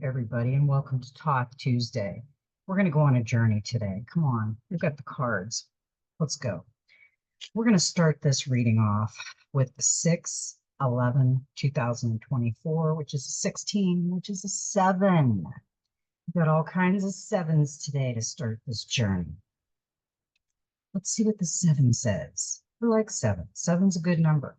everybody, and welcome to Talk Tuesday. We're going to go on a journey today. Come on, we've got the cards. Let's go. We're going to start this reading off with the 6/11/2024, which is a 16, which is a 7. We've got all kinds of 7s today to start this journey. Let's see what the 7 says. I like 7. 7's a good number.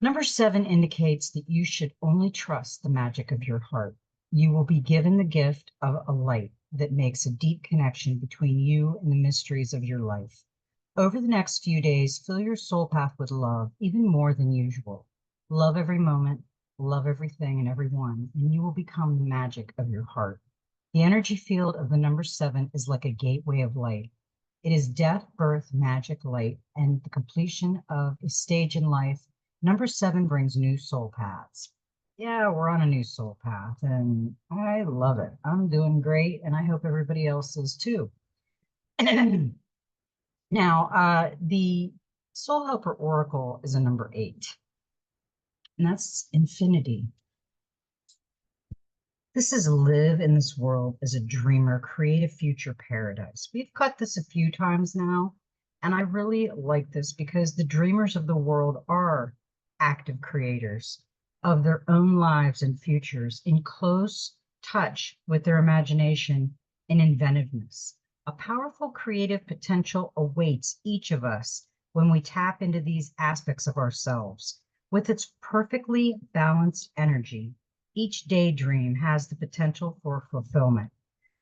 Number 7 indicates that you should only trust the magic of your heart. You will be given the gift of a light that makes a deep connection between you and the mysteries of your life. Over the next few days, fill your soul path with love, even more than usual. Love every moment, love everything and everyone, and you will become the magic of your heart. The energy field of the number 7 is like a gateway of light. It is death, birth, magic, light, and the completion of a stage in life. Number 7 brings new soul paths. Yeah, we're on a new soul path, and I love it. I'm doing great, and I hope everybody else is too. Now, the Soul Helper Oracle is a number 8, and that's infinity. This is live in this world as a dreamer, create a future paradise. We've cut this a few times now, and I really like this because the dreamers of the world are active creators of their own lives and futures in close touch with their imagination and inventiveness. A powerful creative potential awaits each of us when we tap into these aspects of ourselves. With its perfectly balanced energy, each daydream has the potential for fulfillment.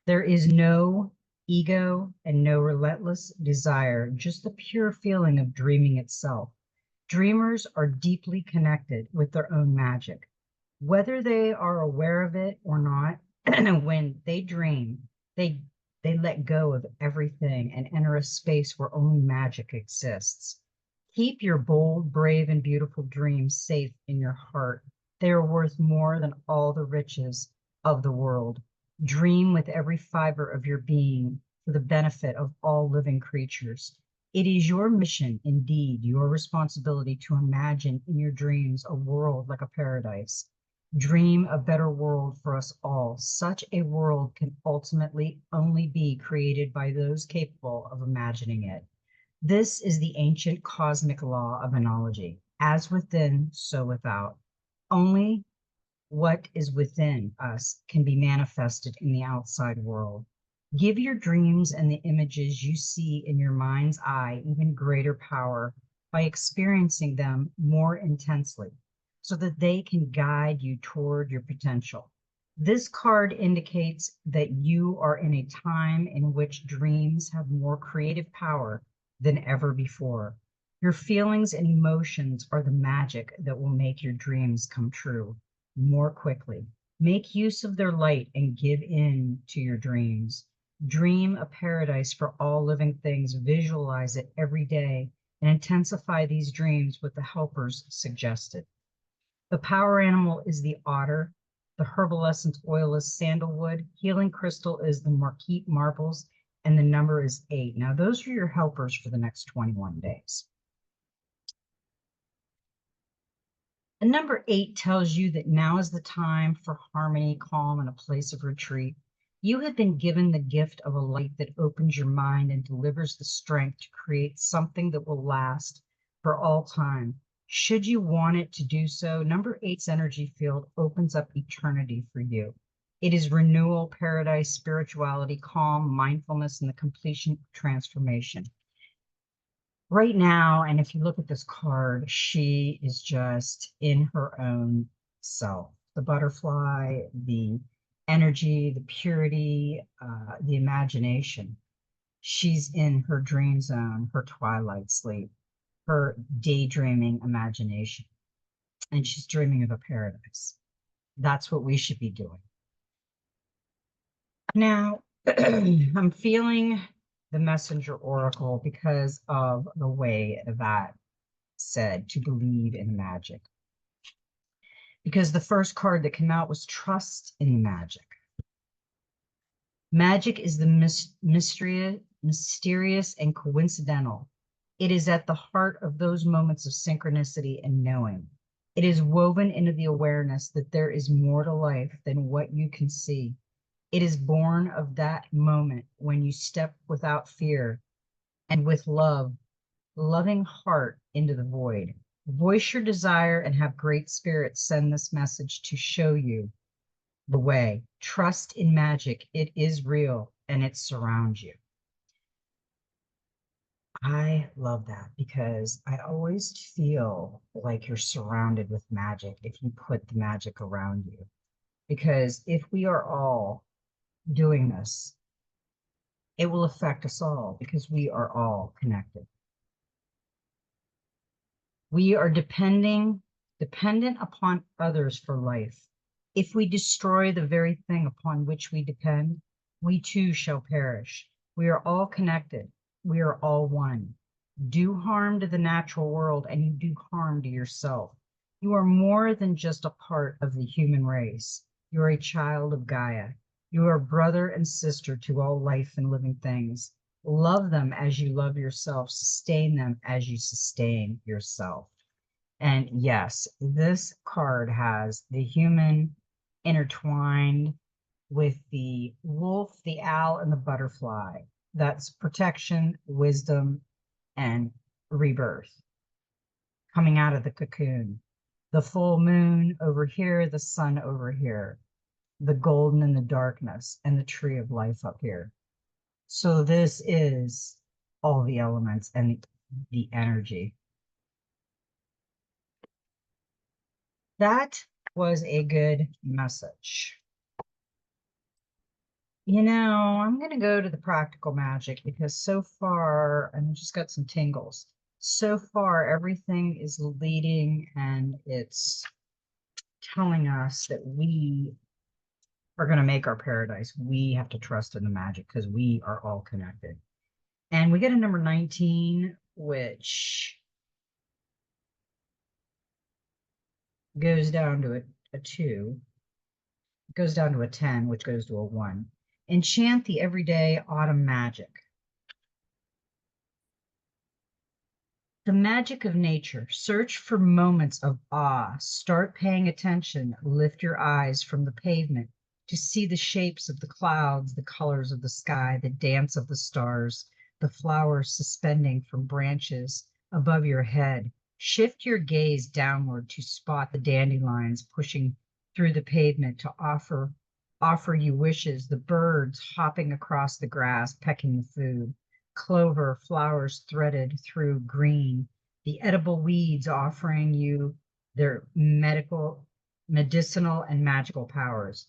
There is no ego and no relentless desire, just the pure feeling of dreaming itself. Dreamers are deeply connected with their own magic. Whether they are aware of it or not, when they dream, they let go of everything and enter a space where only magic exists. Keep your bold, brave, and beautiful dreams safe in your heart. They are worth more than all the riches of the world. Dream with every fiber of your being for the benefit of all living creatures. It is your mission, indeed, your responsibility to imagine in your dreams a world like a paradise. Dream a better world for us all. Such a world can ultimately only be created by those capable of imagining it. This is the ancient cosmic law of analogy. As within, so without. Only what is within us can be manifested in the outside world. Give your dreams and the images you see in your mind's eye even greater power by experiencing them more intensely so that they can guide you toward your potential. This card indicates that you are in a time in which dreams have more creative power than ever before. Your feelings and emotions are the magic that will make your dreams come true more quickly. Make use of their light and give in to your dreams. Dream a paradise for all living things. Visualize it every day and intensify these dreams with the helpers suggested. The power animal is the otter. The herbal essence oil is sandalwood. Healing crystal is the marquise marbles, and the number is 8. Now, those are your helpers for the next 21 days. And number 8 tells you that now is the time for harmony, calm, and a place of retreat. You have been given the gift of a light that opens your mind and delivers the strength to create something that will last for all time. Should you want it to do so, number 8's energy field opens up eternity for you. It is renewal, paradise, spirituality, calm, mindfulness, and the completion of transformation. Right now, and if you look at this card, she is just in her own self. The butterfly, the energy, the purity, the imagination. She's in her dream zone, her twilight sleep, her daydreaming imagination, and she's dreaming of a paradise. That's what we should be doing. Now, I'm feeling the messenger oracle because of the way that said to believe in magic. Because the first card that came out was trust in magic. Magic is the mysterious and coincidental. It is at the heart of those moments of synchronicity and knowing. It is woven into the awareness that there is more to life than what you can see. It is born of that moment when you step without fear and with love, loving heart into the void. Voice your desire and have great spirit send this message to show you the way. Trust in magic. It is real and it surrounds you. I love that because I always feel like you're surrounded with magic if you put the magic around you. Because if we are all doing this, it will affect us all because we are all connected. We are dependent upon others for life. If we destroy the very thing upon which we depend, we too shall perish. We are all connected. We are all one. Do harm to the natural world and you do harm to yourself. You are more than just a part of the human race. You are a child of Gaia. You are brother and sister to all life and living things. Love them as you love yourself. Sustain them as you sustain yourself. And yes, this card has the human intertwined with the wolf, the owl, and the butterfly. That's protection, wisdom, and rebirth coming out of the cocoon. The full moon over here, the sun over here, the golden and the darkness, and the tree of life up here. So this is all the elements and the energy. That was a good message. You know, I'm going to go to the practical magic because so far, and I just got some tingles. So far, everything is leading and it's telling us that we are going to make our paradise. We have to trust in the magic because we are all connected. And we get a number 19, which goes down to a 2, goes down to a 10, which goes to a 1. Enchant the everyday autumn magic. The magic of nature. Search for moments of awe. Start paying attention. Lift your eyes from the pavement to see the shapes of the clouds, the colors of the sky, the dance of the stars, the flowers suspending from branches above your head. Shift your gaze downward to spot the dandelions pushing through the pavement to offer you wishes, the birds hopping across the grass, pecking the food, clover flowers threaded through green, the edible weeds offering you their medicinal, and magical powers.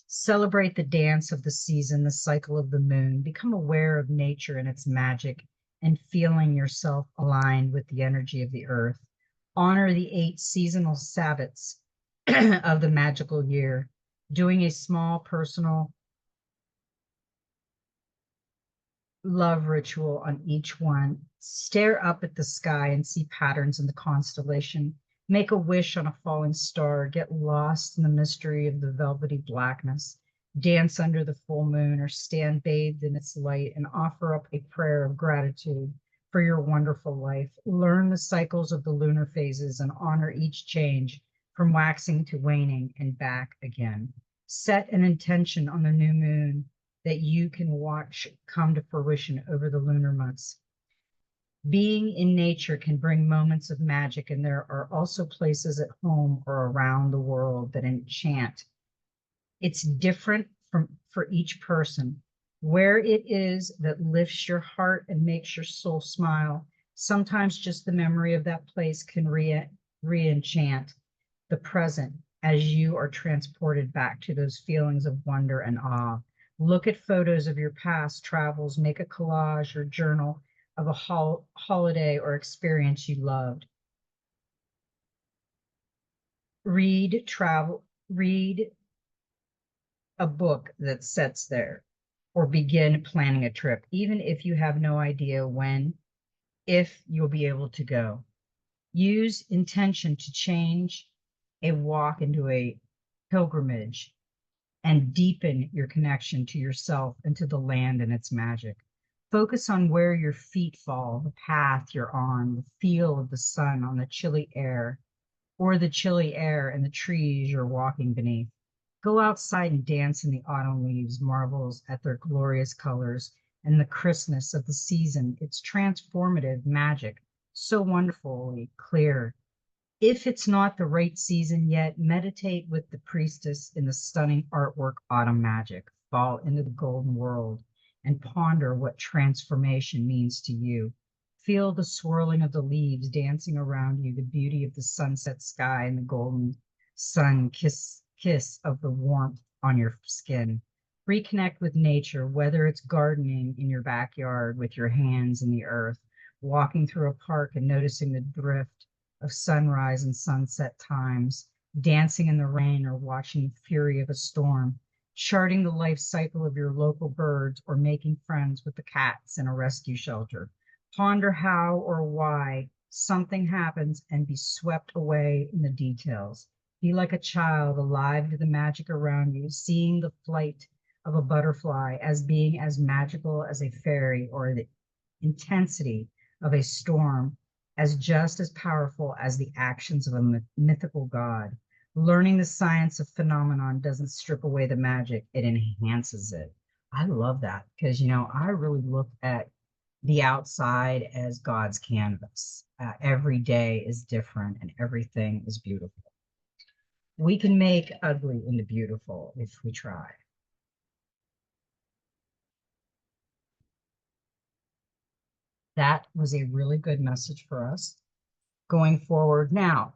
Celebrate the dance of the season, the cycle of the moon. Become aware of nature and its magic and feeling yourself aligned with the energy of the earth. Honor the 8 seasonal Sabbats of the magical year, doing a small personal love ritual on each one. Stare up at the sky and see patterns in the constellation. Make a wish on a falling star. Get lost in the mystery of the velvety blackness. Dance under the full moon or stand bathed in its light and offer up a prayer of gratitude for your wonderful life. Learn the cycles of the lunar phases and honor each change from waxing to waning and back again. Set an intention on the new moon that you can watch come to fruition over the lunar months. Being in nature can bring moments of magic, and there are also places at home or around the world that enchant. It's different for each person. Where it is that lifts your heart and makes your soul smile, sometimes just the memory of that place can re-enchant the present as you are transported back to those feelings of wonder and awe. Look at photos of your past travels, make a collage or journal of a holiday or experience you loved. Read a book that sets there, or begin planning a trip, even if you have no idea when, if you'll be able to go. Use intention to change a walk into a pilgrimage and deepen your connection to yourself and to the land and its magic. Focus on where your feet fall, the path you're on, the feel of the sun on the chilly air. or the chilly air and the trees you're walking beneath. Go outside and dance in the autumn leaves, marvels at their glorious colors and the crispness of the season, its transformative magic, so wonderfully clear. If it's not the right season yet, meditate with the priestess in the stunning artwork Autumn Magic. Fall into the golden world and ponder what transformation means to you. Feel the swirling of the leaves dancing around you, the beauty of the sunset sky and the golden sun kiss of the warmth on your skin. Reconnect with nature, whether it's gardening in your backyard with your hands in the earth, walking through a park and noticing the drift of sunrise and sunset times, dancing in the rain or watching the fury of a storm, charting the life cycle of your local birds or making friends with the cats in a rescue shelter. Ponder how or why something happens and be swept away in the details. Be like a child alive to the magic around you, seeing the flight of a butterfly as being as magical as a fairy or the intensity of a storm as just as powerful as the actions of a mythical god. Learning the science of phenomenon doesn't strip away the magic, it enhances it. I love that because, I really look at the outside as God's canvas. Every day is different and everything is beautiful. We can make ugly into beautiful if we try. That was a really good message for us going forward. Now,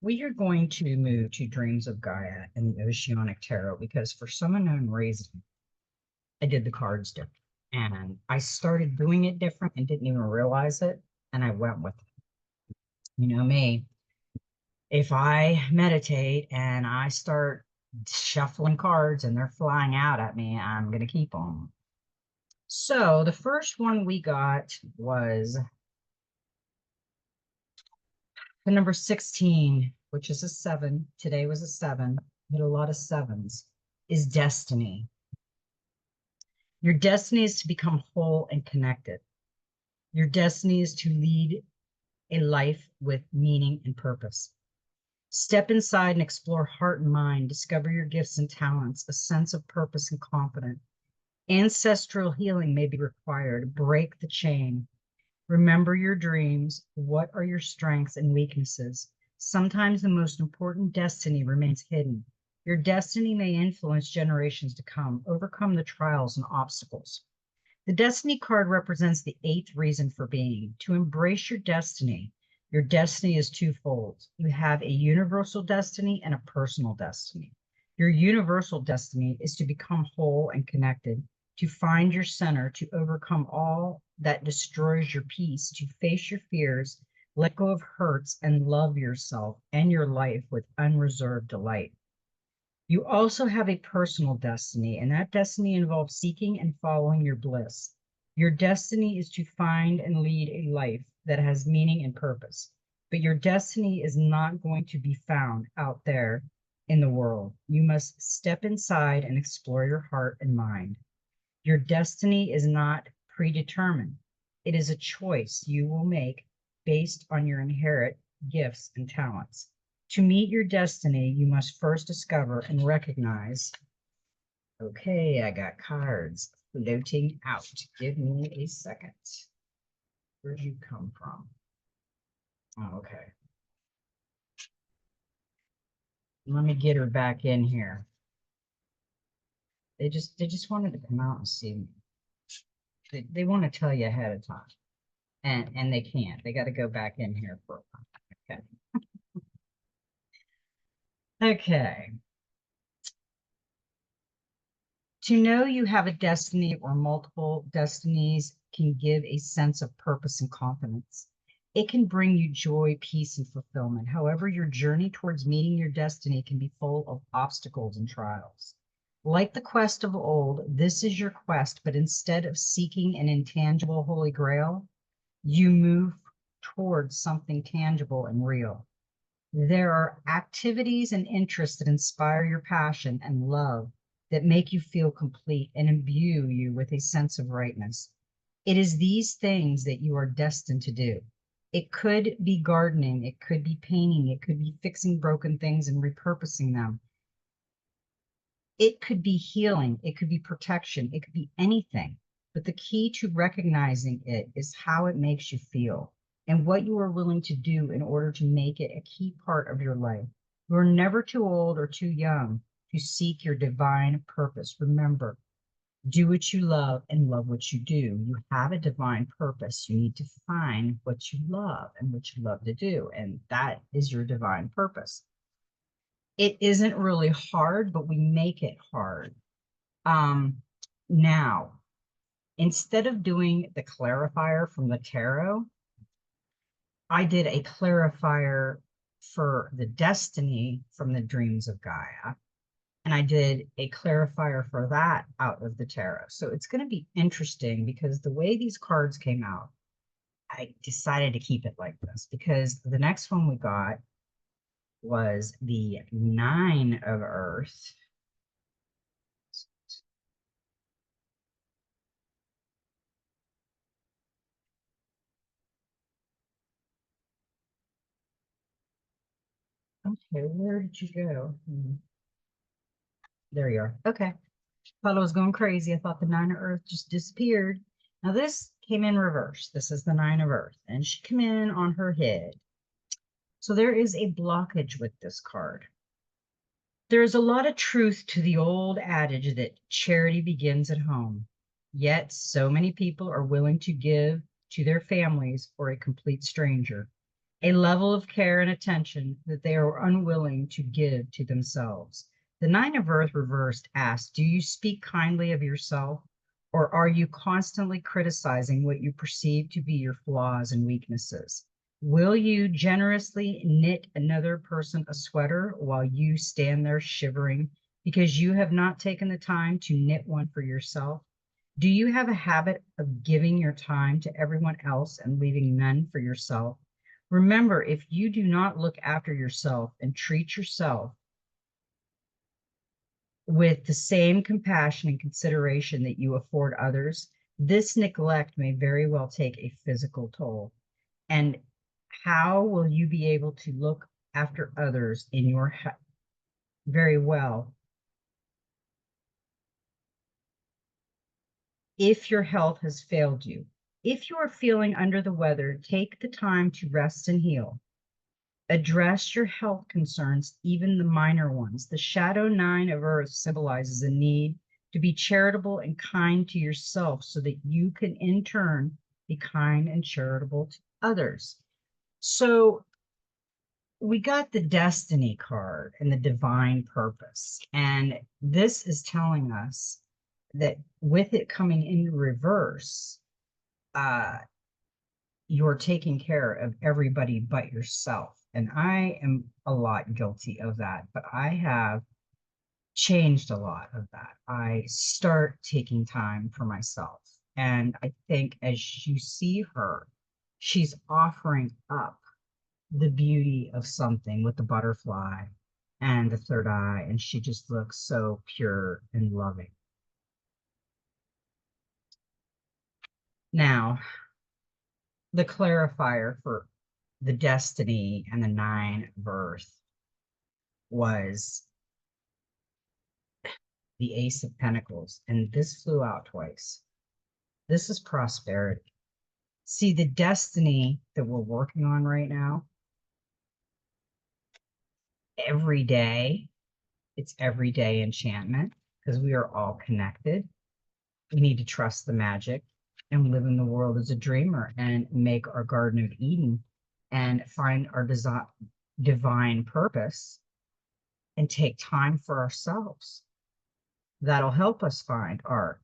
we are going to move to Dreams of Gaia and the Oceanic Tarot because for some unknown reason, I did the cards different. And I started doing it different and didn't even realize it. And I went with it. You know me, if I meditate and I start shuffling cards and they're flying out at me, I'm going to keep them. So the first one we got was the number 16, which is a 7. Today was a 7. Hit a lot of 7s, is destiny. Your destiny is to become whole and connected. Your destiny is to lead a life with meaning and purpose. Step inside and explore heart and mind. Discover your gifts and talents, a sense of purpose and confidence. Ancestral healing may be required. Break the chain. Remember your dreams. What are your strengths and weaknesses? Sometimes the most important destiny remains hidden. Your destiny may influence generations to come. Overcome the trials and obstacles. The destiny card represents the 8th reason for being. To embrace your destiny is twofold. You have a universal destiny and a personal destiny. Your universal destiny is to become whole and connected, to find your center, to overcome all that destroys your peace, to face your fears, let go of hurts, and love yourself and your life with unreserved delight. You also have a personal destiny, and that destiny involves seeking and following your bliss. Your destiny is to find and lead a life that has meaning and purpose, but your destiny is not going to be found out there in the world. You must step inside and explore your heart and mind. Your destiny is not predetermined. It is a choice you will make based on your inherent gifts and talents. To meet your destiny, you must first discover and recognize, okay, I got cards floating out. Give me a second. Where'd you come from? Oh, okay. Let me get her back in here. They just wanted to come out and see me. They want to tell you ahead of time. And they can't. They got to go back in here for a while. Okay. Okay. To know you have a destiny or multiple destinies can give a sense of purpose and confidence. It can bring you joy, peace, and fulfillment. However, your journey towards meeting your destiny can be full of obstacles and trials. Like the quest of old, this is your quest, but instead of seeking an intangible holy grail, you move towards something tangible and real. There are activities and interests that inspire your passion and love that make you feel complete and imbue you with a sense of rightness. It is these things that you are destined to do. It could be gardening, it could be painting, it could be fixing broken things and repurposing them. It could be healing, it could be protection, it could be anything. But the key to recognizing it is how it makes you feel and what you are willing to do in order to make it a key part of your life. You're never too old or too young to seek your divine purpose. Remember, do what you love and love what you do. You have a divine purpose. You need to find what you love and what you love to do. And that is your divine purpose. It isn't really hard, but we make it hard. Now, instead of doing the clarifier from the tarot, I did a clarifier for the destiny from the dreams of Gaia. And I did a clarifier for that out of the tarot. So it's going to be interesting because the way these cards came out, I decided to keep it like this because the next one we got was the Nine of Earth. Okay, where did you go? There you are. Okay. Thought I was going crazy. I thought the Nine of Earth just disappeared. Now this came in reverse. This is the Nine of Earth, and she came in on her head. So there is a blockage with this card. There's a lot of truth to the old adage that charity begins at home. Yet so many people are willing to give to their families or a complete stranger a level of care and attention that they are unwilling to give to themselves. The Nine of Earth reversed asks, do you speak kindly of yourself, or are you constantly criticizing what you perceive to be your flaws and weaknesses? Will you generously knit another person a sweater while you stand there shivering because you have not taken the time to knit one for yourself? Do you have a habit of giving your time to everyone else and leaving none for yourself? Remember, if you do not look after yourself and treat yourself with the same compassion and consideration that you afford others, this neglect may very well take a physical toll. And how will you be able to look after others in your very well if your health has failed you? If you are feeling under the weather, take the time to rest and heal. Address your health concerns, even the minor ones. The shadow Nine of Earth symbolizes a need to be charitable and kind to yourself so that you can in turn be kind and charitable to others. So we got the destiny card and the divine purpose. And this is telling us that with it coming in reverse, you're taking care of everybody but yourself. And I am a lot guilty of that, but I have changed a lot of that. I start taking time for myself. And I think as you see her, she's offering up the beauty of something with the butterfly and the third eye, and she just looks so pure and loving. Now, the clarifier for the destiny and the Nine of Earth was the Ace of Pentacles, and this flew out twice. This is prosperity. See, the destiny that we're working on right now, every day, it's everyday enchantment because we are all connected. We need to trust the magic and live in the world as a dreamer and make our Garden of Eden and find our divine purpose and take time for ourselves. That'll help us find our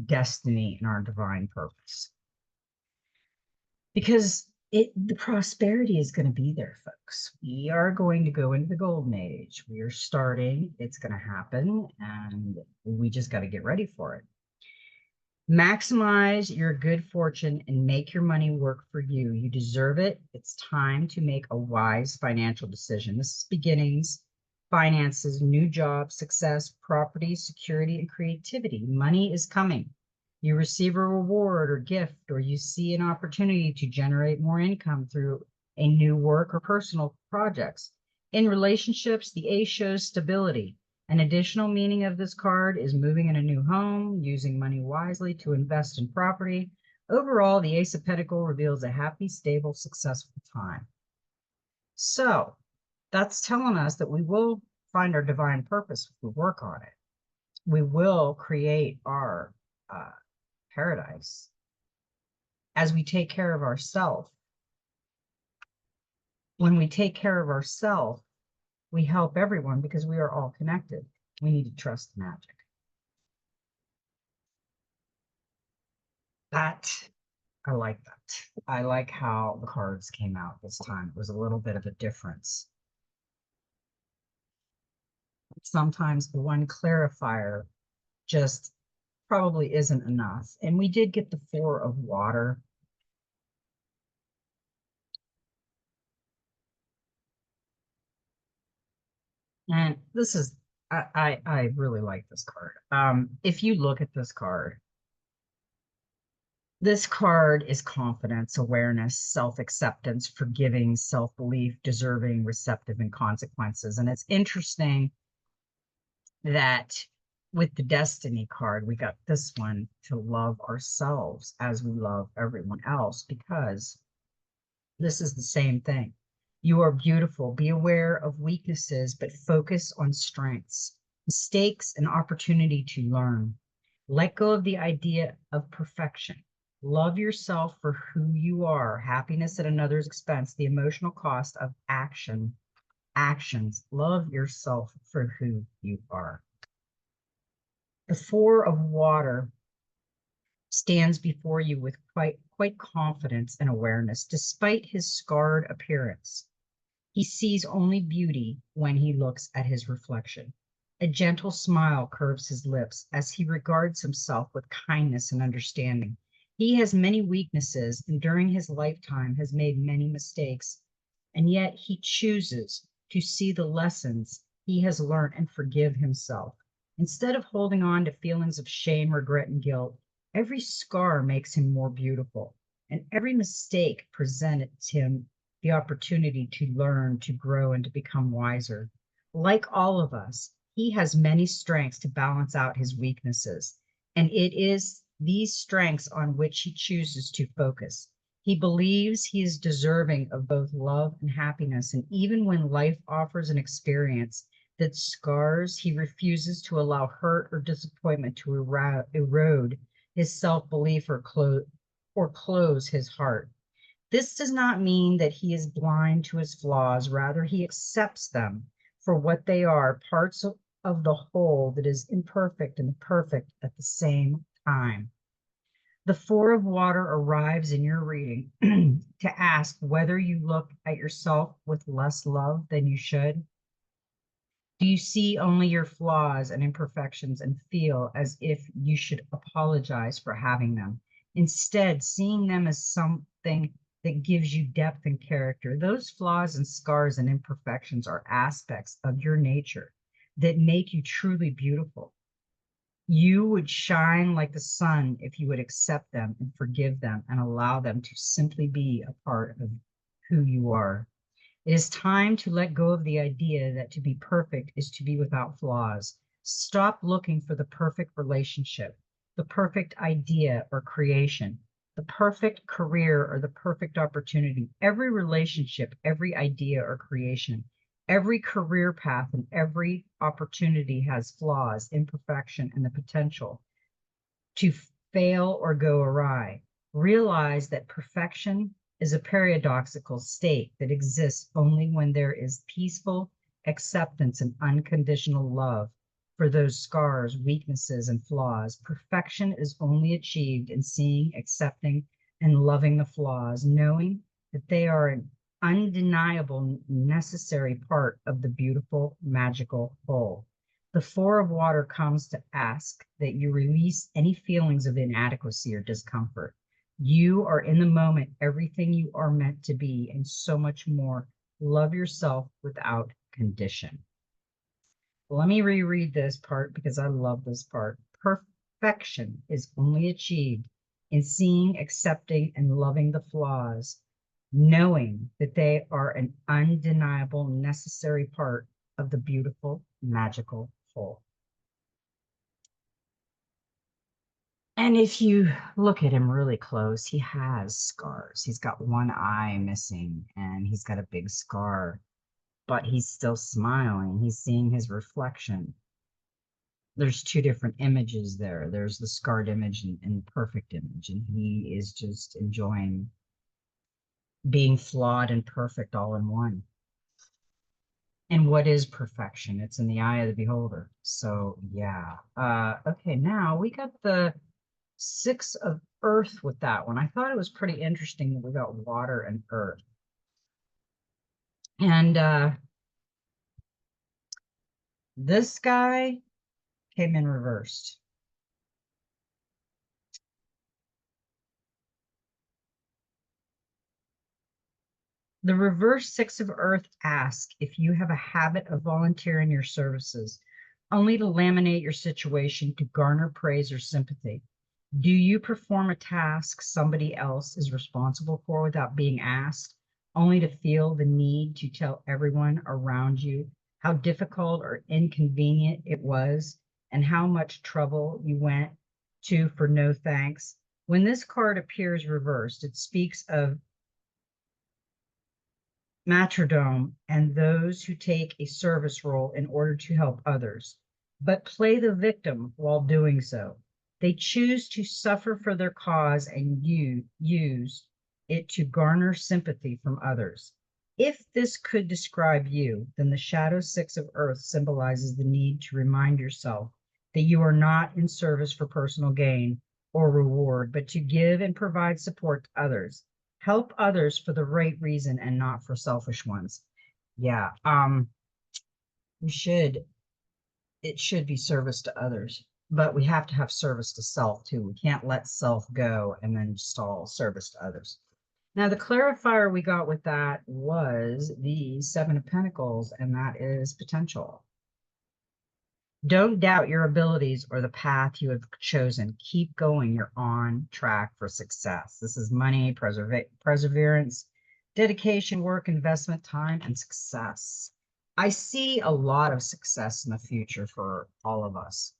destiny and our divine purpose. Because the prosperity is going to be there, folks. We are going to go into the golden age. We are starting, it's going to happen, and we just got to get ready for it. Maximize your good fortune and make your money work for you. You deserve it. It's time to make a wise financial decision. This is beginnings, finances, new jobs, success, property, security, and creativity. Money is coming. You receive a reward or gift, or you see an opportunity to generate more income through a new work or personal projects. In relationships, the ace shows stability. An additional meaning of this card is moving in a new home, using money wisely to invest in property. Overall, the Ace of Pentacles reveals a happy, stable, successful time. So that's telling us that we will find our divine purpose if we work on it. We will create our paradise as we take care of ourselves. When we take care of ourselves, we help everyone because we are all connected. We need to trust the magic. I like that. I like how the cards came out this time. It was a little bit of a difference. Sometimes the one clarifier just probably isn't enough. And we did get the Four of Water. And this is, I really like this card. If you look at this card is confidence, awareness, self-acceptance, forgiving, self-belief, deserving, receptive, and consequences. And it's interesting that with the Destiny card, we got this one to love ourselves as we love everyone else, because this is the same thing. You are beautiful. Be aware of weaknesses, but focus on strengths, mistakes, and opportunity to learn. Let go of the idea of perfection. Love yourself for who you are. Happiness at another's expense, the emotional cost of actions. Love yourself for who you are. The Four of Water stands before you with quite confidence and awareness, despite his scarred appearance. He sees only beauty when he looks at his reflection. A gentle smile curves his lips as he regards himself with kindness and understanding. He has many weaknesses and during his lifetime has made many mistakes, and yet he chooses to see the lessons he has learned and forgive himself. Instead of holding on to feelings of shame, regret, and guilt, every scar makes him more beautiful, and every mistake presents him the opportunity to learn, to grow, and to become wiser. Like all of us, he has many strengths to balance out his weaknesses, and it is these strengths on which he chooses to focus. He believes he is deserving of both love and happiness, and even when life offers an experience that scars, he refuses to allow hurt or disappointment to erode his self-belief or close his heart. This does not mean that he is blind to his flaws. Rather, he accepts them for what they are, parts of the whole that is imperfect and perfect at the same time. The Four of Water arrives in your reading to ask whether you look at yourself with less love than you should. Do you see only your flaws and imperfections and feel as if you should apologize for having them, instead seeing them as something that gives you depth and character? Those flaws and scars and imperfections are aspects of your nature that make you truly beautiful. You would shine like the sun if you would accept them and forgive them and allow them to simply be a part of who you are. It is time to let go of the idea that to be perfect is to be without flaws. Stop looking for the perfect relationship, the perfect idea or creation, the perfect career or the perfect opportunity. Every relationship, every idea or creation, every career path, and every opportunity has flaws, imperfection, and the potential to fail or go awry. Realize that perfection is a paradoxical state that exists only when there is peaceful acceptance and unconditional love for those scars, weaknesses, and flaws. Perfection is only achieved in seeing, accepting, and loving the flaws, knowing that they are an undeniable, necessary part of the beautiful, magical whole. The Four of Water comes to ask that you release any feelings of inadequacy or discomfort. You are in the moment, everything you are meant to be, and so much more. Love yourself without condition. Let me reread this part because I love this part. perfection is only achieved in seeing, accepting, and loving the flaws, knowing that they are an undeniable, necessary part of the beautiful, magical whole. And if you look at him really close, he has scars. He's got one eye missing and he's got a big scar, but he's still smiling. He's seeing his reflection. There's two different images there. There's the scarred image and the perfect image, and he is just enjoying being flawed and perfect all in one. And what is perfection? It's in the eye of the beholder. So yeah. Okay, now we got the Six of Earth with that one. I thought it was pretty interesting that we got water and earth. And this guy came in reversed. The reverse Six of Earth asks if you have a habit of volunteering your services only to laminate your situation to garner praise or sympathy. Do you perform a task somebody else is responsible for without being asked, only to feel the need to tell everyone around you how difficult or inconvenient it was and how much trouble you went to for no thanks? When this card appears reversed, it speaks of martyrdom and those who take a service role in order to help others, but play the victim while doing so. They choose to suffer for their cause and use it to garner sympathy from others. If this could describe you, then the Shadow Six of Earth symbolizes the need to remind yourself that you are not in service for personal gain or reward, but to give and provide support to others. Help others for the right reason and not for selfish ones. Yeah, we should, it should be service to others, but we have to have service to self too. We can't let self go and then just all service to others. Now, the clarifier we got with that was the Seven of Pentacles, and that is potential. Don't doubt your abilities or the path you have chosen. Keep going. You're on track for success. This is money, perseverance, dedication, work, investment, time, and success. I see a lot of success in the future for all of us.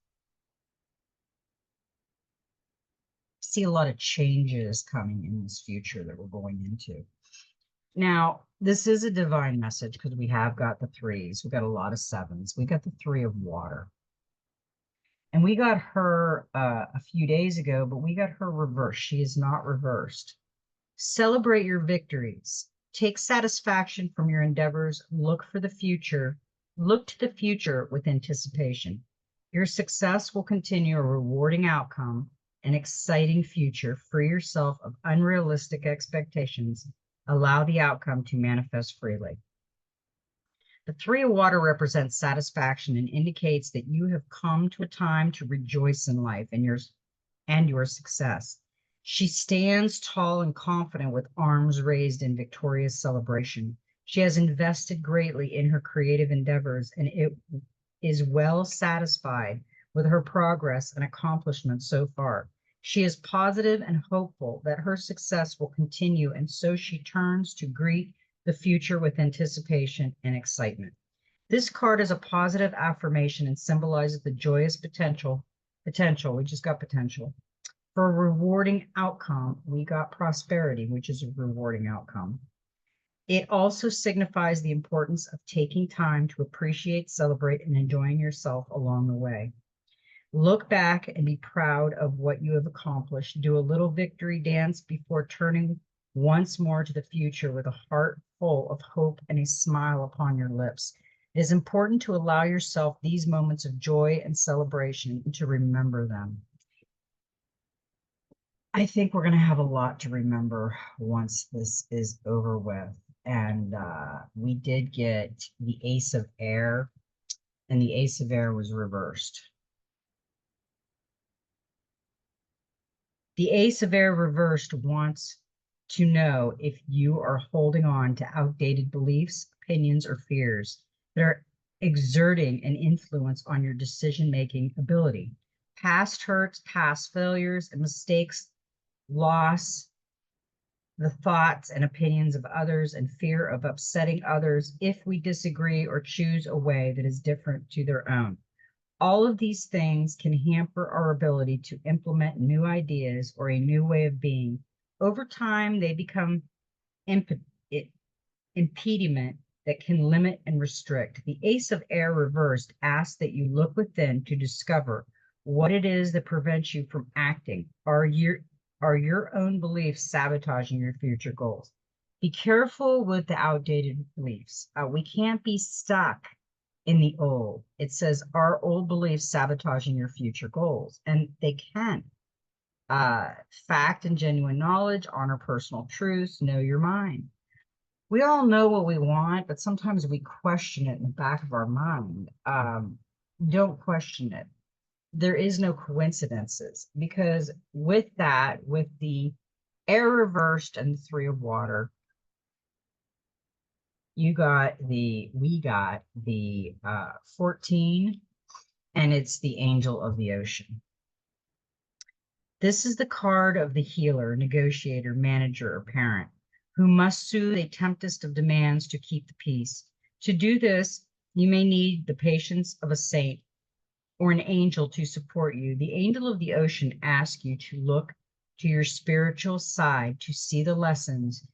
I see a lot of changes coming in this future that we're going into. Now, this is a divine message because we have got the threes. We got a lot of sevens. We got the Three of Water. And we got her a few days ago, but we got her reversed. She is not reversed. Celebrate your victories. Take satisfaction from your endeavors. Look for the future. Look to the future with anticipation. Your success will continue a rewarding outcome, an exciting future. Free yourself of unrealistic expectations. Allow the outcome to manifest freely. The Three of Water represents satisfaction and indicates that you have come to a time to rejoice in life and your success. She stands tall and confident with arms raised in victorious celebration. She has invested greatly in her creative endeavors and it is well satisfied with her progress and accomplishments so far. She is positive and hopeful that her success will continue, and so she turns to greet the future with anticipation and excitement. This card is a positive affirmation and symbolizes the joyous potential. We just got potential. For a rewarding outcome, we got prosperity, which is a rewarding outcome. It also signifies the importance of taking time to appreciate, celebrate, and enjoying yourself along the way. Look back and be proud of what you have accomplished. Do a little victory dance before turning once more to the future with a heart full of hope and a smile upon your lips. It is important to allow yourself these moments of joy and celebration and to remember them. I think we're going to have a lot to remember once this is over with. And we did get the Ace of Air, and the Ace of Air was reversed. The Ace of Air reversed wants to know if you are holding on to outdated beliefs, opinions, or fears that are exerting an influence on your decision-making ability. past hurts, past failures and mistakes, loss, the thoughts and opinions of others, and fear of upsetting others if we disagree or choose a way that is different to their own. All of these things can hamper our ability to implement new ideas or a new way of being. Over time, they become impediment that can limit and restrict. The Ace of Air reversed asks that you look within to discover what it is that prevents you from acting. Are your own beliefs sabotaging your future goals? Be careful with the outdated beliefs. We can't be stuck in the old. It says, are old beliefs sabotaging your future goals? And they can. Fact and genuine knowledge, honor personal truths, know your mind. We all know what we want, but sometimes we question it in the back of our mind. Don't question it. There is no coincidences, because with that, with the air reversed and the three of water, we got the 14, and it's the angel of the ocean. This is the card of the healer, negotiator, manager, or parent, who must soothe a tempest of demands to keep the peace. To do this, you may need the patience of a saint or an angel to support you. The angel of the ocean asks you to look to your spiritual side to see the lessons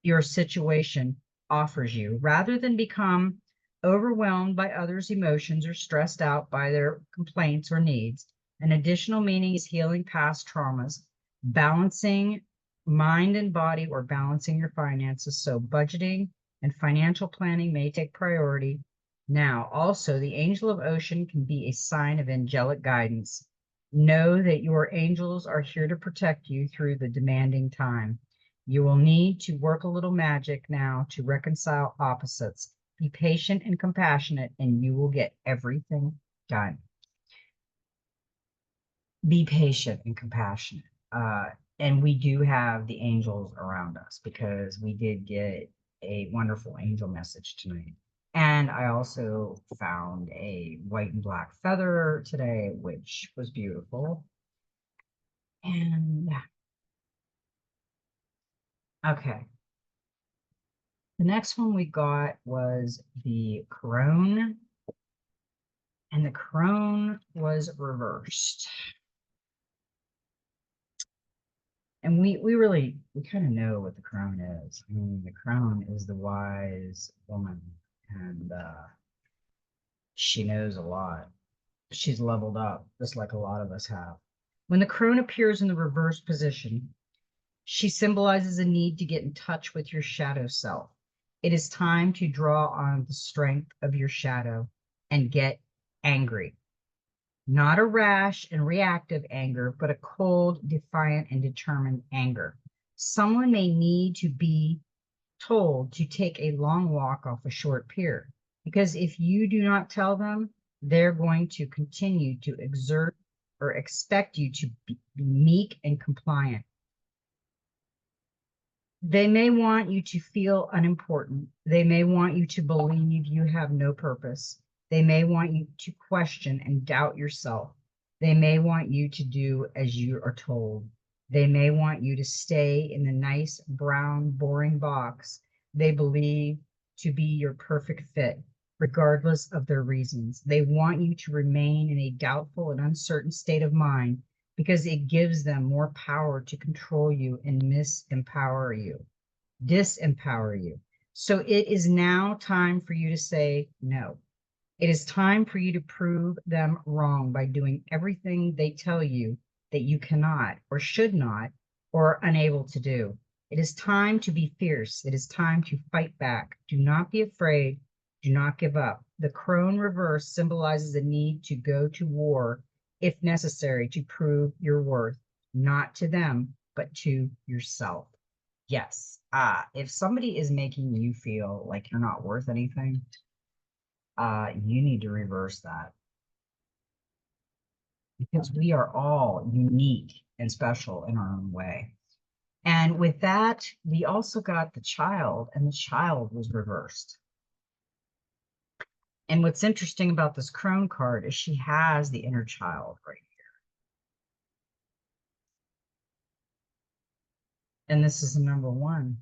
your situation offers you, rather than become overwhelmed by others' emotions or stressed out by their complaints or needs. An additional meaning is healing past traumas, balancing mind and body, or balancing your finances. So budgeting and financial planning may take priority now. Also, the angel of ocean can be a sign of angelic guidance. Know that your angels are here to protect you through the demanding time. You will need to work a little magic now to reconcile opposites. Be patient and compassionate, and you will get everything done. Be patient and compassionate. And we do have the angels around us, because we did get a wonderful angel message tonight. And I also found a white and black feather today, which was beautiful. And okay. The next one we got was the crone, and the crone was reversed. And we kind of know what the crone is. I mean, the crone is the wise woman, and she knows a lot. She's leveled up, just like a lot of us have. When the crone appears in the reverse position, she symbolizes a need to get in touch with your shadow self. It is time to draw on the strength of your shadow and get angry. Not a rash and reactive anger, but a cold, defiant, and determined anger. Someone may need to be told to take a long walk off a short pier, because if you do not tell them, they're going to continue to exert or expect you to be meek and compliant. They may want you to feel unimportant. They may want you to believe you have no purpose. They may want you to question and doubt yourself. They may want you to do as you are told. They may want you to stay in the nice, brown, boring box they believe to be your perfect fit, regardless of their reasons. They want you to remain in a doubtful and uncertain state of mind, because it gives them more power to control you and disempower you. So it is now time for you to say no. It is time for you to prove them wrong by doing everything they tell you that you cannot or should not or are unable to do. It is time to be fierce. It is time to fight back. Do not be afraid. Do not give up. The crone reverse symbolizes a need to go to war if necessary to prove your worth, not to them, but to yourself. Yes. If somebody is making you feel like you're not worth anything, you need to reverse that, because we are all unique and special in our own way. And with that, we also got the child, and the child was reversed. And what's interesting about this crone card is she has the inner child right here. And this is the number one.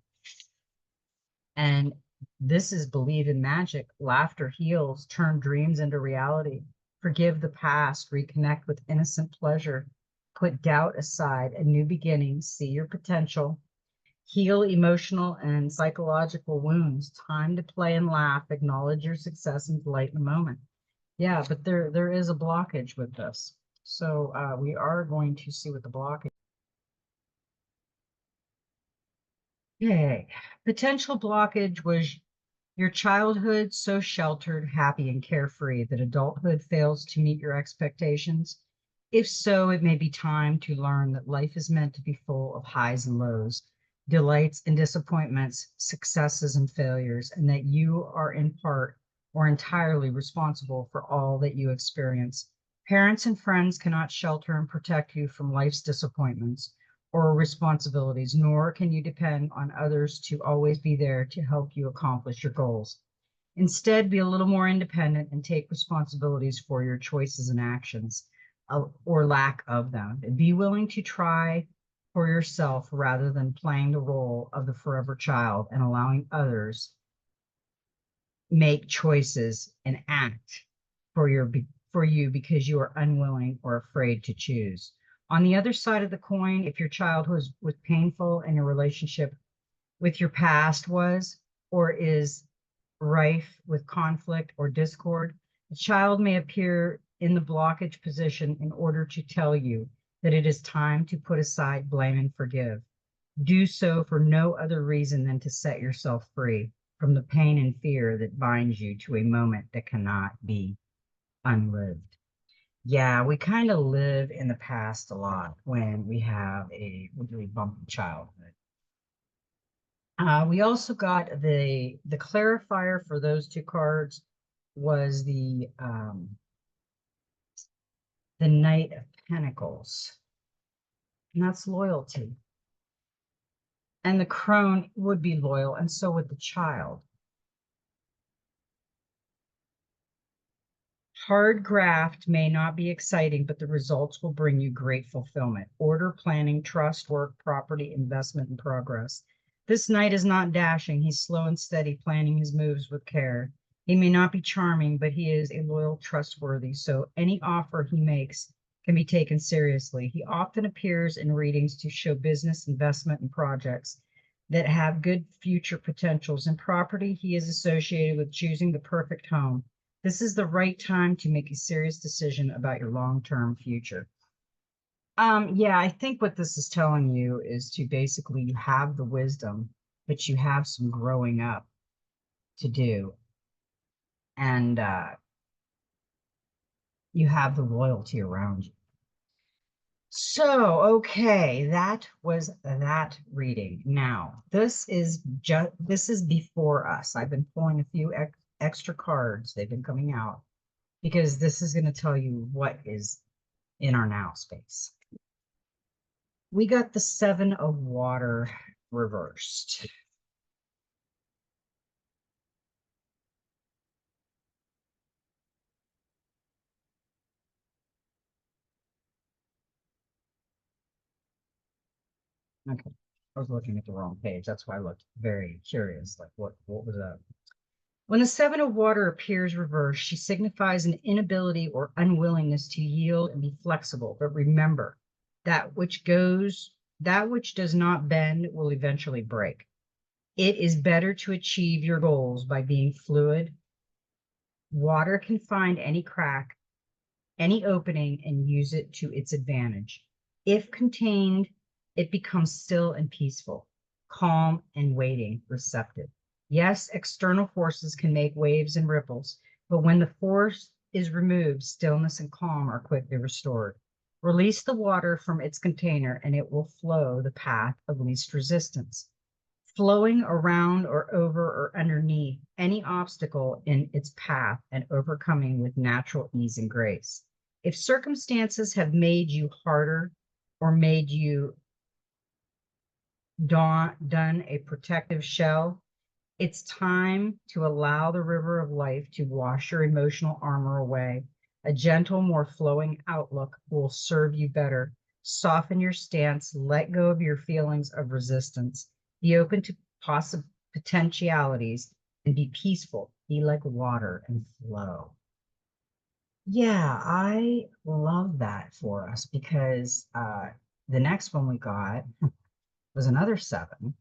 And this is believe in magic. Laughter heals, turn dreams into reality. Forgive the past, reconnect with innocent pleasure. Put doubt aside, a new beginning, see your potential. Heal emotional and psychological wounds. Time to play and laugh, acknowledge your success and delight in the moment. Yeah, but there is a blockage with this. So we are going to see what the blockage. Yay. Potential blockage was your childhood so sheltered, happy, and carefree that adulthood fails to meet your expectations. If so, it may be time to learn that life is meant to be full of highs and lows, delights and disappointments, successes and failures, and that you are in part or entirely responsible for all that you experience. Parents and friends cannot shelter and protect you from life's disappointments or responsibilities, nor can you depend on others to always be there to help you accomplish your goals. Instead, be a little more independent and take responsibilities for your choices and actions, or lack of them. Be willing to try for yourself rather than playing the role of the forever child and allowing others make choices and act for you because you are unwilling or afraid to choose. On the other side of the coin, if your childhood was painful and your relationship with your past was or is rife with conflict or discord, the child may appear in the blockage position in order to tell you that it is time to put aside blame and forgive. Do so for no other reason than to set yourself free from the pain and fear that binds you to a moment that cannot be unlived. Yeah, we kind of live in the past a lot when we have a really bumpy childhood. We also got the clarifier for those two cards was the Knight of Pentacles, and that's loyalty. And the crone would be loyal, and so would the child. Hard graft may not be exciting, but the results will bring you great fulfillment. Order, planning, trust, work, property, investment, and progress. This knight is not dashing. He's slow and steady, planning his moves with care. He may not be charming, but he is a loyal, trustworthy. So any offer he makes can be taken seriously. He often appears in readings to show business, investment, and projects that have good future potentials. In property, he is associated with choosing the perfect home. This is the right time to make a serious decision about your long-term future. Yeah, I think what this is telling you is to basically you have the wisdom, but you have some growing up to do. And you have the loyalty around you. So, okay, that was that reading. Now, this is before us. I've been pulling a few extra cards. They've been coming out because this is going to tell you what is in our now space. We got the Seven of Water reversed. Okay, I was looking at the wrong page. That's why I looked very curious. Like, what was that? When the Seven of Water appears reversed, she signifies an inability or unwillingness to yield and be flexible. But remember, that which does not bend will eventually break. It is better to achieve your goals by being fluid. Water can find any crack, any opening, and use it to its advantage. If contained, it becomes still and peaceful, calm and waiting, receptive. Yes, external forces can make waves and ripples, but when the force is removed, stillness and calm are quickly restored. Release the water from its container and it will flow the path of least resistance, flowing around or over or underneath any obstacle in its path and overcoming with natural ease and grace. If circumstances have made you harder or made you done a protective shell, It's time to allow the river of life to wash your emotional armor away. A gentle, more flowing outlook will serve you better. Soften your stance, let go of your feelings of resistance. Be open to possible potentialities and be peaceful. Be like water and flow. Yeah, I love that for us because the next one we got was another seven.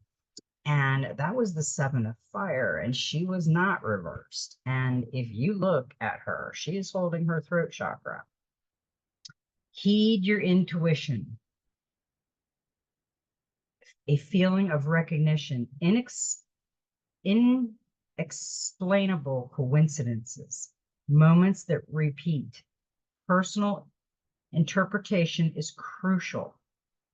And that was the seven of fire, and she was not reversed. And if you look at her, she is holding her throat chakra. Heed your intuition, a feeling of recognition, inexplainable coincidences, moments that repeat. Personal interpretation is crucial.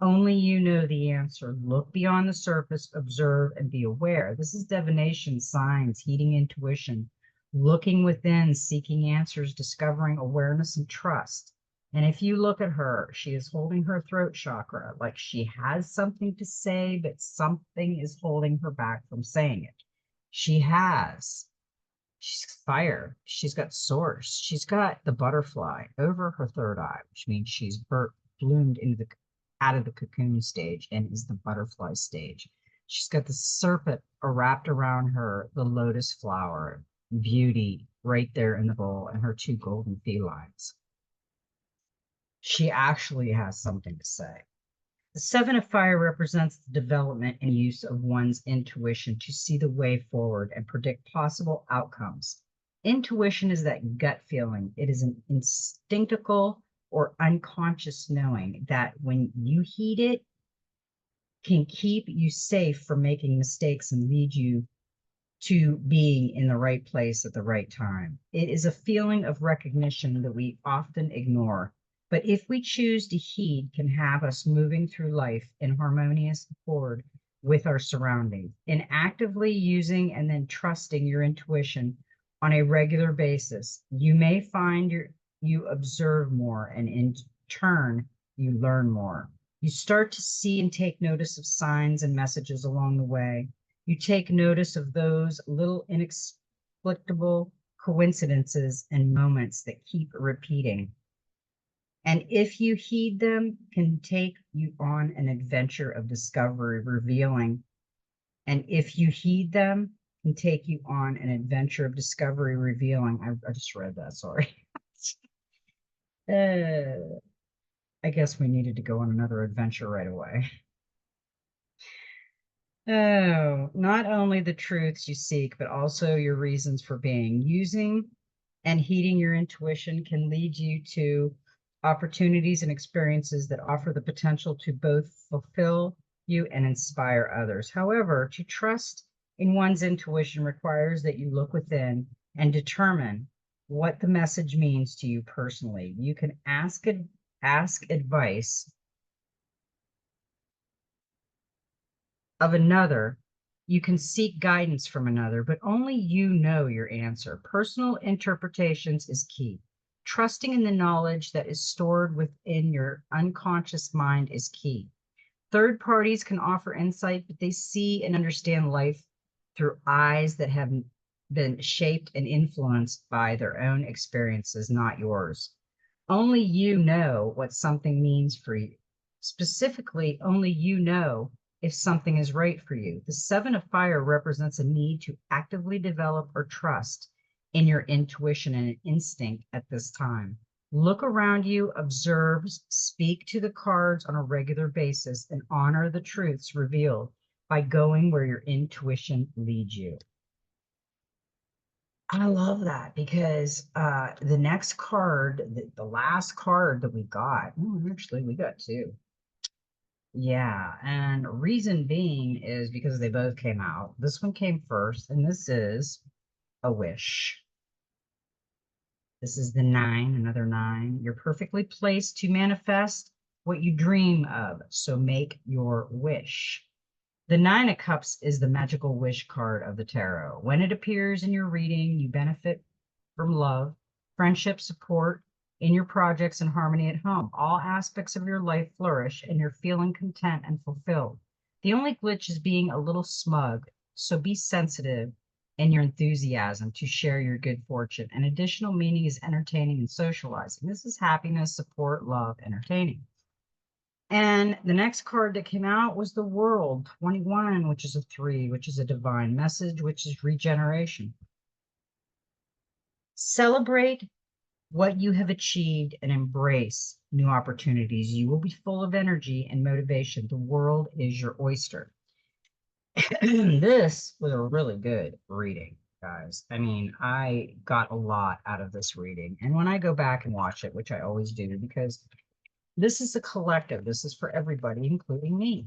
Only you know the answer. Look beyond the surface, observe, and be aware. This is divination, signs, heeding intuition, looking within, seeking answers, discovering awareness and trust. And if you look at her, she is holding her throat chakra like she has something to say, but something is holding her back from saying it. She has. She's fire. She's got source. She's got the butterfly over her third eye, which means she's bloomed into the out of the cocoon stage and is the butterfly stage. She's got the serpent wrapped around her, the lotus flower, beauty right there in the bowl, and her two golden felines. She actually has something to say. The seven of fire represents the development and use of one's intuition to see the way forward and predict possible outcomes. Intuition is that gut feeling. It is an instinctual or unconscious knowing that when you heed it, can keep you safe from making mistakes and lead you to being in the right place at the right time. It is a feeling of recognition that we often ignore, but if we choose to heed, can have us moving through life in harmonious accord with our surroundings. In actively using and then trusting your intuition on a regular basis, you may find you observe more, and in turn, you learn more. You start to see and take notice of signs and messages along the way. You take notice of those little inexplicable coincidences and moments that keep repeating. And if you heed them, can take you on an adventure of discovery, revealing. And if you heed them, can take you on an adventure of discovery, revealing. I just read that, sorry. I guess we needed to go on another adventure right away. Oh, not only the truths you seek, but also your reasons for being. Using and heeding your intuition can lead you to opportunities and experiences that offer the potential to both fulfill you and inspire others. However, to trust in one's intuition requires that you look within and determine what the message means to you personally. You can ask advice of another, you can seek guidance from another, but only you know your answer. Personal interpretations is key. Trusting in the knowledge that is stored within your unconscious mind is key. Third parties can offer insight, but they see and understand life through eyes that have been shaped and influenced by their own experiences, not yours. Only you know what something means for you. Specifically, only you know if something is right for you. The seven of fire represents a need to actively develop or trust in your intuition and instinct at this time. Look around you, observe, speak to the cards on a regular basis, and honor the truths revealed by going where your intuition leads you. I love that because the next card, the last card that we got, actually, we got two. Yeah, and reason being is because they both came out. This one came first, and this is a wish. This is the nine, another nine. You're perfectly placed to manifest what you dream of, so make your wish. The Nine of Cups is the magical wish card of the tarot. When it appears in your reading, you benefit from love, friendship, support in your projects, and harmony at home. All aspects of your life flourish, and you're feeling content and fulfilled. The only glitch is being a little smug So be sensitive in your enthusiasm to share your good fortune. An additional meaning is entertaining and socializing. This is happiness, support, love, entertaining. And the next card that came out was the World 21, which is a 3, which is a divine message, which is regeneration. Celebrate what you have achieved and embrace new opportunities. You will be full of energy and motivation. The world is your oyster. This was a really good reading, guys. I mean, I got a lot out of this reading. And when I go back and watch it, which I always do, because this is a collective, this is for everybody, including me.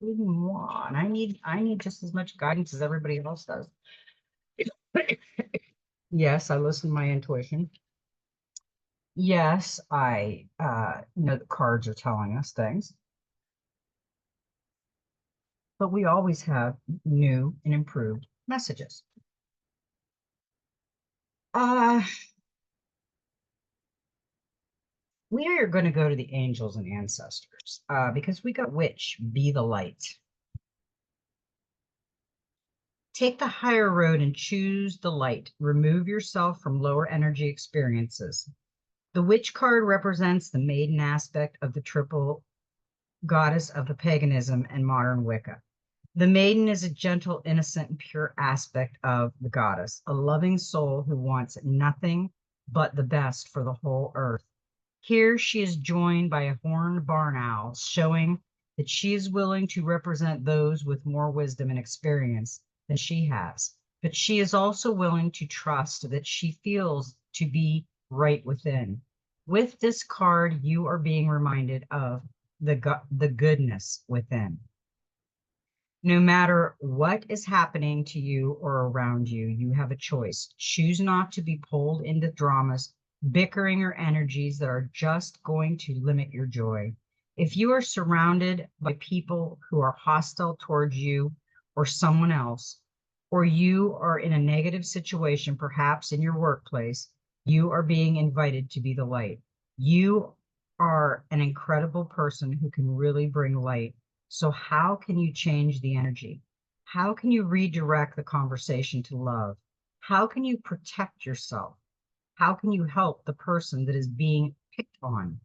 Including moi. And I need just as much guidance as everybody else does. Yes, I listen to my intuition. Yes, I know the cards are telling us things, but we always have new and improved messages. Uh, we are going to go to the angels and ancestors because we got witch, be the light. Take the higher road and choose the light. Remove yourself from lower energy experiences. The witch card represents the maiden aspect of the triple goddess of the paganism and modern Wicca. The maiden is a gentle, innocent, and pure aspect of the goddess, a loving soul who wants nothing but the best for the whole earth. Here she is joined by a horned barn owl, showing that she is willing to represent those with more wisdom and experience than she has. But she is also willing to trust that she feels to be right within. With this card, you are being reminded of the goodness within. No matter what is happening to you or around you, you have a choice. Choose not to be pulled into dramas, bickering, or energies that are just going to limit your joy. If you are surrounded by people who are hostile towards you or someone else, or you are in a negative situation, perhaps in your workplace, you are being invited to be the light. You are an incredible person who can really bring light. So how can you change the energy? How can you redirect the conversation to love? How can you protect yourself? How can you help the person that is being picked on?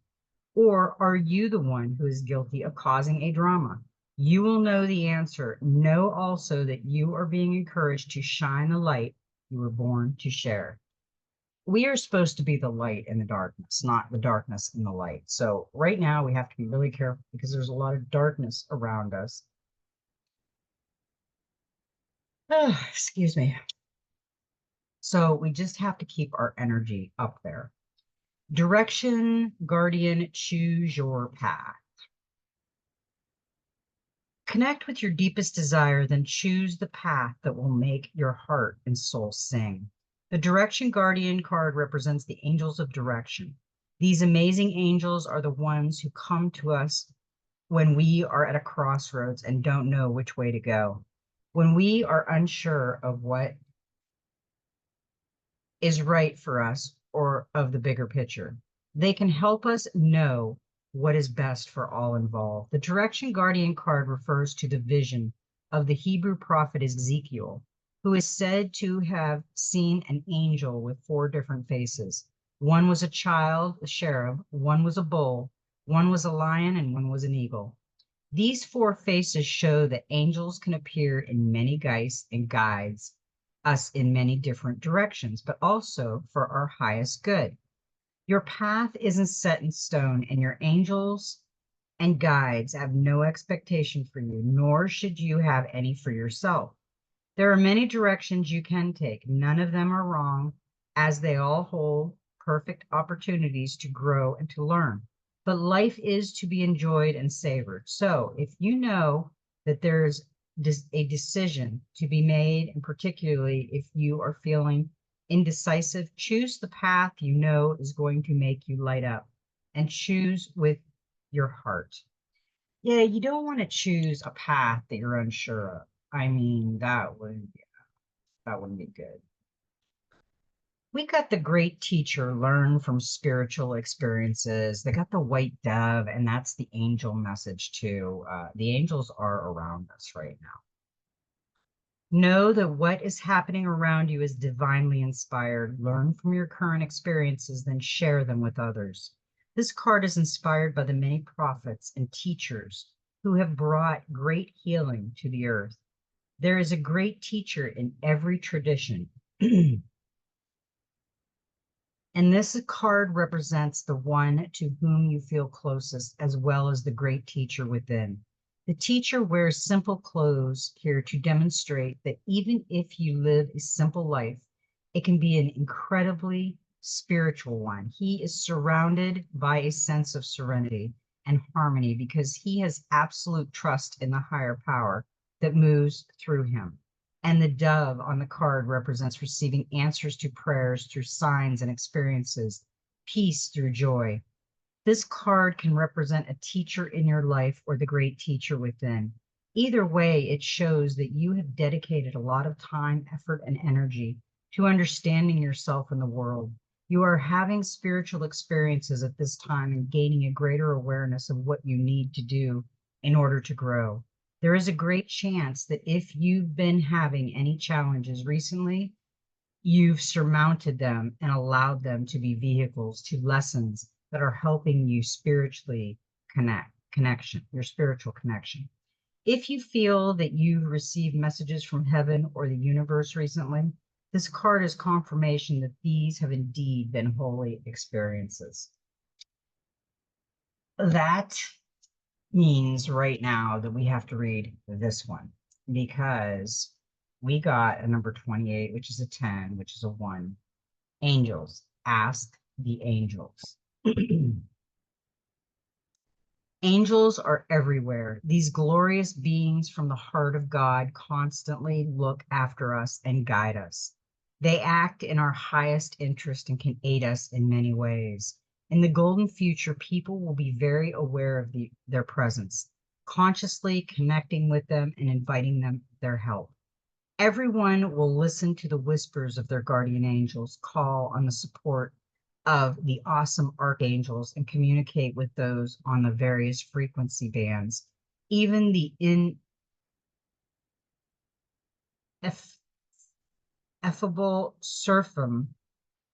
Or are you the one who is guilty of causing a drama? You will know the answer. Know also that you are being encouraged to shine the light you were born to share. We are supposed to be the light in the darkness, not the darkness in the light. So right now we have to be really careful because there's a lot of darkness around us. Oh, excuse me. So we just have to keep our energy up there. Direction, guardian, choose your path. Connect with your deepest desire, then choose the path that will make your heart and soul sing. The Direction Guardian card represents the angels of direction. These amazing angels are the ones who come to us when we are at a crossroads and don't know which way to go. When we are unsure of what is right for us or of the bigger picture, they can help us know what is best for all involved. The Direction Guardian card refers to the vision of the Hebrew prophet Ezekiel, who is said to have seen an angel with 4 different faces. One was a child, a cherub, one was a bull, one was a lion, and one was an eagle. These 4 faces show that angels can appear in many guises and guides us in many different directions, but also for our highest good. Your path isn't set in stone, and your angels and guides have no expectation for you, nor should you have any for yourself. There are many directions you can take. None of them are wrong, as they all hold perfect opportunities to grow and to learn. But life is to be enjoyed and savored. So if you know that there's a decision to be made, and particularly if you are feeling indecisive, choose the path you know is going to make you light up, and choose with your heart. Yeah, you don't want to choose a path that you're unsure of. I mean, that wouldn't be good. We got the great teacher, learn from spiritual experiences. They got the white dove, and that's the angel message too. The angels are around us right now. Know that what is happening around you is divinely inspired. Learn from your current experiences, then share them with others. This card is inspired by the many prophets and teachers who have brought great healing to the earth. There is a great teacher in every tradition. And this card represents the one to whom you feel closest, as well as the great teacher within. The teacher wears simple clothes here to demonstrate that even if you live a simple life, it can be an incredibly spiritual one. He is surrounded by a sense of serenity and harmony because he has absolute trust in the higher power that moves through him. And the dove on the card represents receiving answers to prayers through signs and experiences, peace through joy. This card can represent a teacher in your life or the great teacher within. Either way, it shows that you have dedicated a lot of time, effort, and energy to understanding yourself and the world. You are having spiritual experiences at this time and gaining a greater awareness of what you need to do in order to grow. There is a great chance that if you've been having any challenges recently, you've surmounted them and allowed them to be vehicles to lessons that are helping you spiritually your spiritual connection. If you feel that you've received messages from heaven or the universe recently, this card is confirmation that these have indeed been holy experiences. That means right now that we have to read this one because we got a number 28, which is a 10, which is a 1. Angels, ask the angels. Angels are everywhere. These glorious beings from the heart of God constantly look after us and guide us. They act in our highest interest and can aid us in many ways. In the golden future, people will be very aware of their presence, consciously connecting with them and inviting them their help. Everyone will listen to the whispers of their guardian angels, call on the support of the awesome archangels, and communicate with those on the various frequency bands. Even the ineffable seraphim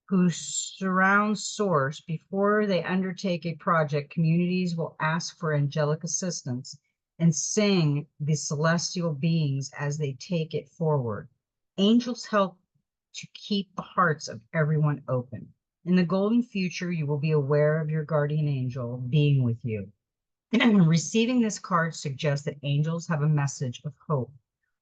who surround Source before they undertake a project, communities will ask for angelic assistance and sing the celestial beings as they take it forward. Angels help to keep the hearts of everyone open. In the golden future, you will be aware of your guardian angel being with you. Receiving this card suggests that angels have a message of hope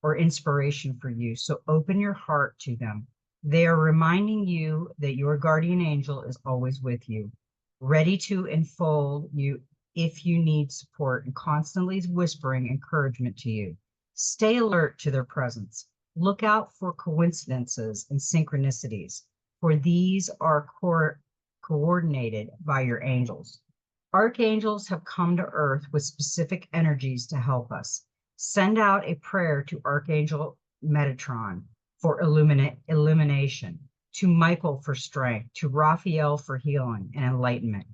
or inspiration for you, so open your heart to them. They are reminding you that your guardian angel is always with you, ready to enfold you if you need support and constantly whispering encouragement to you. Stay alert to their presence. Look out for coincidences and synchronicities, for these are coordinated by your angels. Archangels have come to earth with specific energies to help us. Send out a prayer to Archangel Metatron for illumination, to Michael for strength, to Raphael for healing and enlightenment,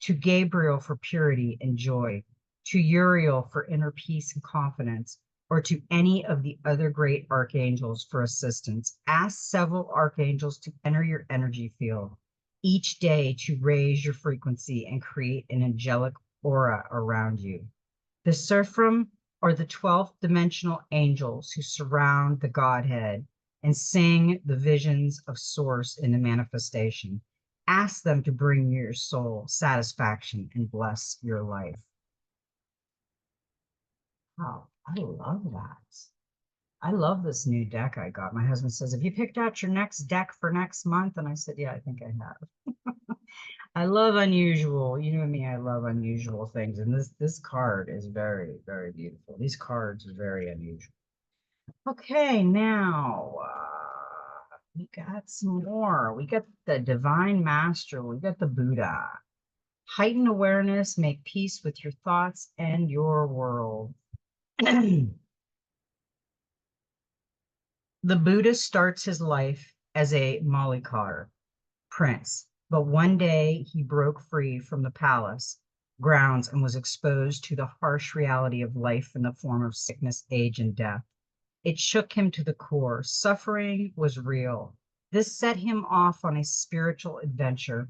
to Gabriel for purity and joy, to Uriel for inner peace and confidence, or to any of the other great archangels for assistance. Ask several archangels to enter your energy field each day to raise your frequency and create an angelic aura around you. The Seraphim are the 12th dimensional angels who surround the Godhead and sing the visions of Source in the manifestation. Ask them to bring your soul satisfaction and bless your life. Oh, I love that. I love this new deck I got. My husband says, have you picked out your next deck for next month? And I said, yeah, I think I have. I love unusual. You know me, I love unusual things. And this card is very, very beautiful. These cards are very unusual. Okay, now we got some more. We got the Divine Master. We got the Buddha. Heighten awareness, make peace with your thoughts and your world. The Buddha starts his life as a mollycoddle prince, but one day he broke free from the palace grounds and was exposed to the harsh reality of life in the form of sickness, age, and death. It shook him to the core. Suffering was real. This set him off on a spiritual adventure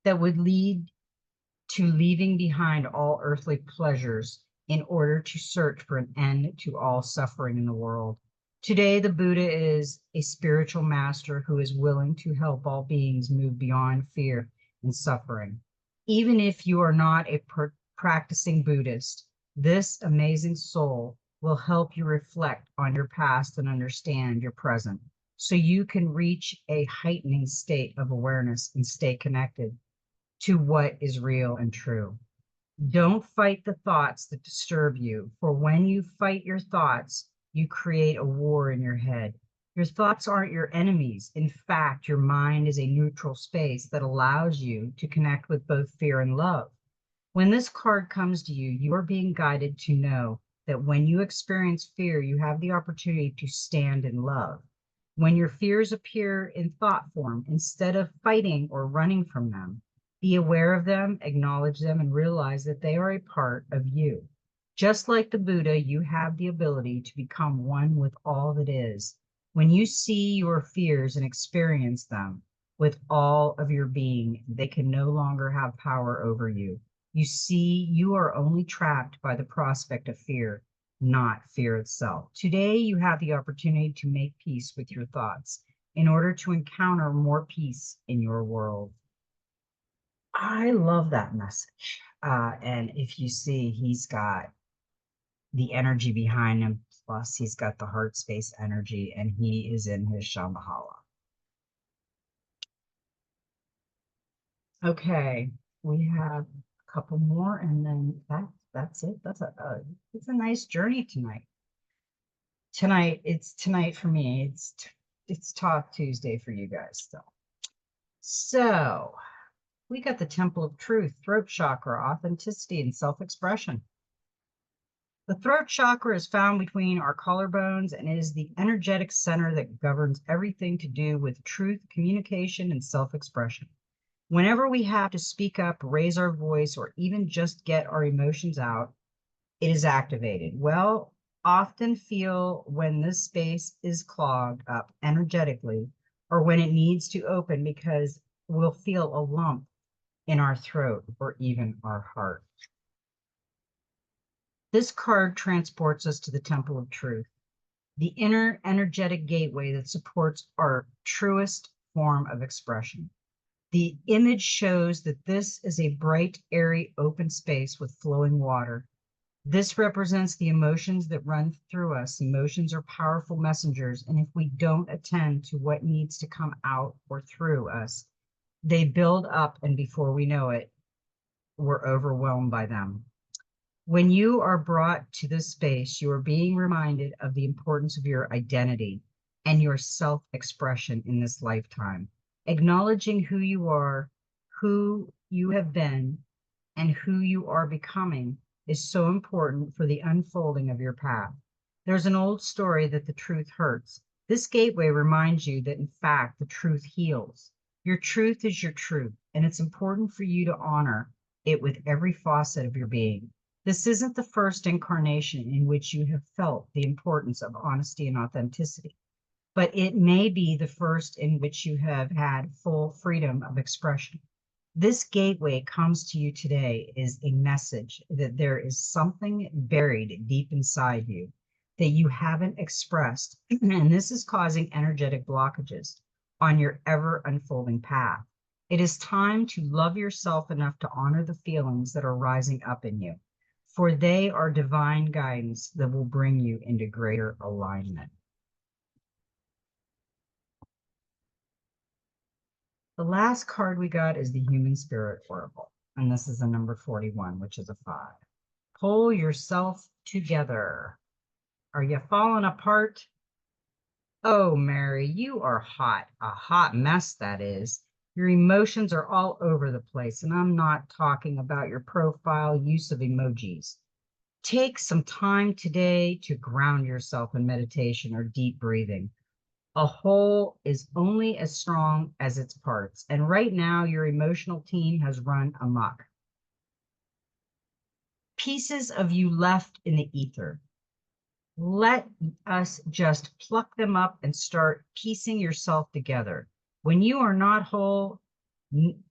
that would lead to leaving behind all earthly pleasures in order to search for an end to all suffering in the world. Today, the Buddha is a spiritual master who is willing to help all beings move beyond fear and suffering. Even if you are not a practicing Buddhist, this amazing soul will help you reflect on your past and understand your present so you can reach a heightening state of awareness and stay connected to what is real and true. Don't fight the thoughts that disturb you, for when you fight your thoughts, you create a war in your head. Your thoughts aren't your enemies. In fact, your mind is a neutral space that allows you to connect with both fear and love. When this card comes to you, you are being guided to know that when you experience fear, you have the opportunity to stand in love. When your fears appear in thought form, instead of fighting or running from them, be aware of them, acknowledge them, and realize that they are a part of you. Just like the Buddha, you have the ability to become one with all that is. When you see your fears and experience them with all of your being, they can no longer have power over you. You see, you are only trapped by the prospect of fear, not fear itself. Today, you have the opportunity to make peace with your thoughts in order to encounter more peace in your world. I love that message. And if you see, he's got the energy behind him, plus he's got the heart space energy, and he is in his Shambhala. Okay, we have a couple more, and then that's it. It's a nice journey tonight. It's tonight for me. It's Talk Tuesday for you guys still. So we got the Temple of Truth, throat chakra, authenticity, and self-expression. The throat chakra is found between our collarbones and is the energetic center that governs everything to do with truth, communication, and self-expression. Whenever we have to speak up, raise our voice, or even just get our emotions out, it is activated. We'll often feel when this space is clogged up energetically or when it needs to open because we'll feel a lump in our throat or even our heart. This card transports us to the Temple of Truth, the inner energetic gateway that supports our truest form of expression. The image shows that this is a bright, airy, open space with flowing water. This represents the emotions that run through us. Emotions are powerful messengers, and if we don't attend to what needs to come out or through us, they build up, and before we know it, we're overwhelmed by them. When you are brought to this space, you are being reminded of the importance of your identity and your self-expression in this lifetime. Acknowledging who you are, who you have been, and who you are becoming is so important for the unfolding of your path. There's an old story that the truth hurts. This gateway reminds you that, in fact, the truth heals. Your truth is your truth, and it's important for you to honor it with every facet of your being. This isn't the first incarnation in which you have felt the importance of honesty and authenticity, but it may be the first in which you have had full freedom of expression. This gateway comes to you today is a message that there is something buried deep inside you that you haven't expressed, and this is causing energetic blockages on your ever unfolding path. It is time to love yourself enough to honor the feelings that are rising up in you, for they are divine guidance that will bring you into greater alignment. The last card we got is the Human Spirit Oracle, and this is a number 41, which is a 5. Pull yourself together. Are you falling apart? Oh, Mary, you are hot. A hot mess, that is. Your emotions are all over the place, and I'm not talking about your profile use of emojis. Take some time today to ground yourself in meditation or deep breathing. A whole is only as strong as its parts, and right now your emotional team has run amok. pieces of you left in the ether. Let us just pluck them up and start piecing yourself together. When you are not whole,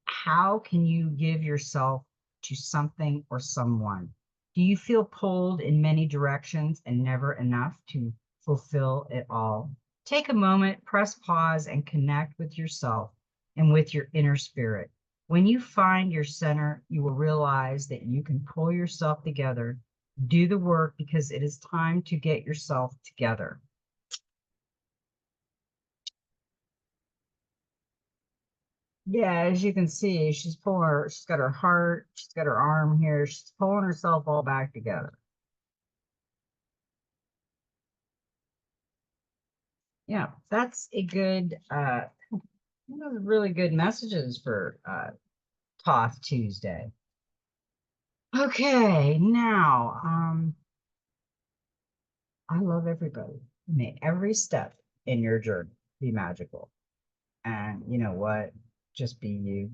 how can you give yourself to something or someone? Do you feel pulled in many directions and never enough to fulfill it all? Take a moment, press pause, and connect with yourself and with your inner spirit. When you find your center, you will realize that you can pull yourself together. Do the work because it is time to get yourself together. Yeah, as you can see, she's got her heart, she's got her arm here, she's pulling herself all back together. Yeah, that's a good, really good messages for Thoth Tuesday. Okay, now, I love everybody. May every step in your journey be magical. And you know what? Just be you.